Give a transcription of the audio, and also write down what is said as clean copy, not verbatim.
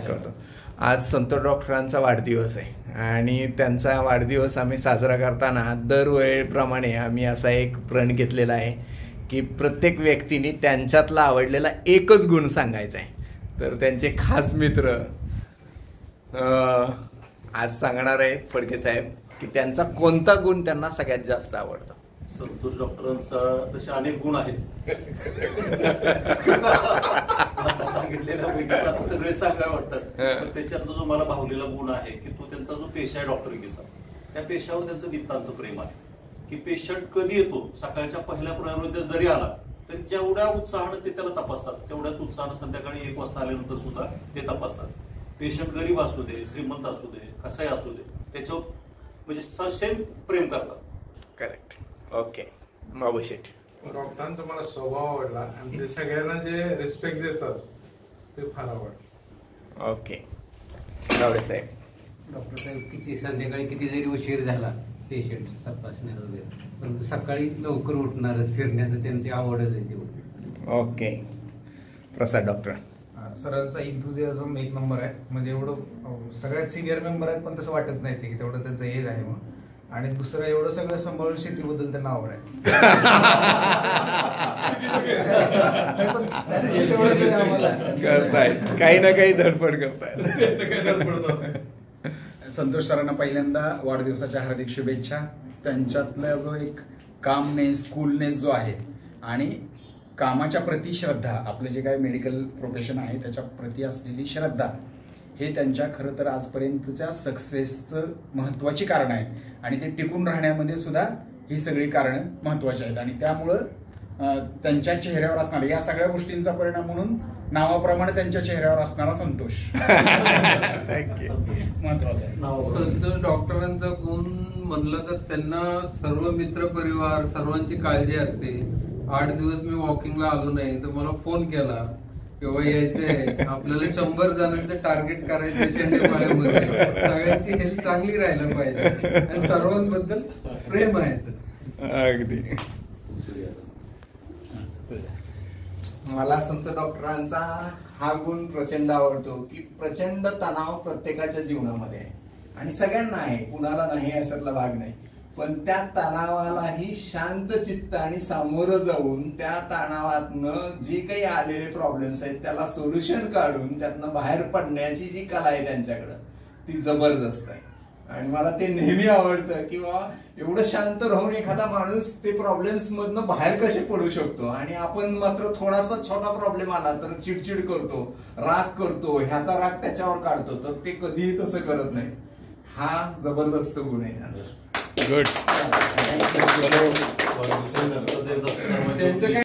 करतो। आज संतोष डॉक्टरांचा वाढदिवस आहे आणि त्यांचा वाढदिवस आम्ही साजरा करताना दरवेळेप्रमाणे आम्ही असा एक प्रण घेतलेला आहे की प्रत्येक व्यक्तीने त्यांच्यातला आवडलेला एकच गुण सांगायचा आहे। तर त्यांचे खास मित्र आज सांगणार आहे फडके साहेब की त्यांचा कोणता गुण त्यांना सगळ्यात जास्त आवडतो। संतोष डॉक्टरांचा तसे अनेक गुण आहेत सांगितलेल्या सगळे सांगायला वाटतात, पण त्याच्यातला जो मला भावलेला गुण आहे की तो त्यांचा जो पेशा आहे डॉक्टरकीचा, त्या पेशावर त्यांचं नितांत प्रेम आहे की पेशंट कधी येतो, सकाळच्या पहिल्या प्रयोगामध्ये जरी आला तर जेवढ्या उत्साहानं ते त्याला तपासतात तेवढ्याच उत्साहानं संध्याकाळी 1 वाजता आल्यानंतर सुद्धा ते तपासतात। पेशंट गरीब असू दे, श्रीमंत असू दे, कसाही असू दे, त्याच्यावर म्हणजे ससेम प्रेम करतात। Correct, okay. बाबू शेठ, डॉक्टरांचा मला स्वभाव आवडला आणि ते सगळ्यांना जे रिस्पेक्ट देतात ते फार आवडलं। ओके, गावडे साहेब। डॉक्टर साहेब किती संध्याकाळी किती जरी उशीर झाला पेशंट तपासण्याला वगैरे, पण सकाळी लवकर उठणारच, फिरण्याचं त्यांची आवडच आहे ती। ओके, प्रसाद डॉक्टर। सरांचा इंथुझियाझम एक नंबर आहे, म्हणजे एवढं सगळ्यात सिनियर मेंबर आहेत पण तसं वाटत नाही की तेवढं त्यांचं एज आहे मग। आणि दुसरं एवढं सगळं सांभाळून शेतीबद्दल त्यांना आवड आहे। काही ना काही धडपड करतायत। संतोष सरांना पहिल्यांदा वाढदिवसाच्या हार्दिक शुभेच्छा। त्यांच्यातला जो एक कामनेस, कूलनेस जो आहे आणि कामाच्या प्रति श्रद्धा, आपलं जे काही मेडिकल प्रोफेशन आहे त्याच्या प्रति असलेली श्रद्धा, हे त्यांच्या खरं तर आजपर्यंतच्या सक्सेसचं महत्त्वाची कारणं आहेत आणि ते टिकून राहण्यामध्ये सुद्धा ही सगळी कारणं महत्त्वाची आहेत। आणि त्यामुळं त्यांच्या चेहऱ्यावर असणारा या सगळ्या गोष्टींचा परिणाम म्हणून नावाप्रमाणे त्यांच्या चेहऱ्यावर असणारा संतोष महत्त्वाचा आहे। संतोष डॉक्टरांचा गुण म्हणलं तर त्यांना सर्व मित्र परिवार सर्वांची काळजी असते। 8 दिवस मी वॉकिंगला आलो नाही तर मला फोन केला किंवा यायचंय, आपल्याला 100 जणांचं टार्गेट करायचं शेंडेपाड्यामध्ये, सगळ्यांची हेल्थ चांगली राहायला पाहिजे आणि सर्वांबद्दल प्रेम आहे। अगदी मला संतोष डॉक्टरांचा हा गुण प्रचंड आवडतो की प्रचंड तणाव प्रत्येकाच्या जीवनामध्ये आहे आणि सगळ्यांना आहे, कुणाला नाही अशातला भाग नाही, पण त्या तणावालाही शांत चित्त आणि सामोरं जाऊन त्या तणावातनं जे काही आलेले प्रॉब्लेम्स आहेत त्याला सोल्युशन काढून त्यातनं बाहेर पडण्याची जी कला आहे त्यांच्याकडं ती जबरदस्त आहे। आणि मला ते नेहमी आवडतं की बाबा एवढं शांत राहून एखादा माणूस ते प्रॉब्लेम्स मधनं बाहेर कसे पडू शकतो, आणि आपण मात्र थोडासा छोटा प्रॉब्लेम आला तर चिडचिड करतो, राग करतो, ह्याचा राग त्याच्यावर काढतो, तर ते कधीही तसं करत नाही। हा जबरदस्त गुण आहे त्यांचा। गुड।